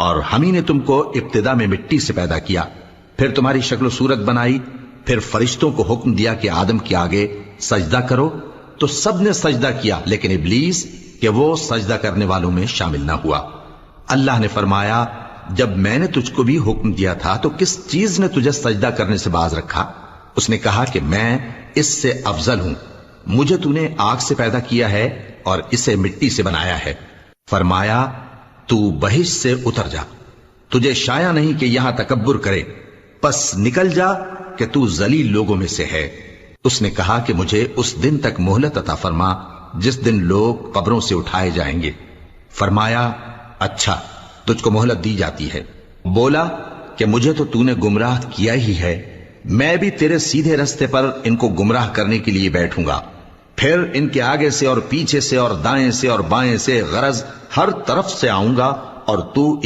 اور ہم ہی نے تم کو ابتدا میں مٹی سے پیدا کیا، پھر تمہاری شکل و صورت بنائی، پھر فرشتوں کو حکم دیا کہ آدم کے آگے سجدہ کرو، تو سب نے سجدہ کیا لیکن ابلیس کہ وہ سجدہ کرنے والوں میں شامل نہ ہوا۔ اللہ نے فرمایا جب میں نے تجھ کو بھی حکم دیا تھا تو کس چیز نے تجھے سجدہ کرنے سے باز رکھا؟ اس نے کہا کہ میں اس سے افضل ہوں، مجھے تو نے آگ سے پیدا کیا ہے اور اسے مٹی سے بنایا ہے۔ فرمایا تو بہشت سے اتر جا، تجھے شایع نہیں کہ یہاں تکبر کرے، پس نکل جا کہ تو ذلیل لوگوں میں سے ہے۔ اس نے کہا کہ مجھے اس دن تک مہلت عطا فرما جس دن لوگ قبروں سے اٹھائے جائیں گے۔ فرمایا اچھا، تجھ کو مہلت دی جاتی ہے۔ بولا کہ مجھے تو نے گمراہ کیا ہی ہے، میں بھی تیرے سیدھے رستے پر ان کو گمراہ کرنے کے لیے بیٹھوں گا، پھر ان کے آگے سے اور پیچھے سے اور دائیں سے اور بائیں سے غرض ہر طرف سے آؤں گا اور تو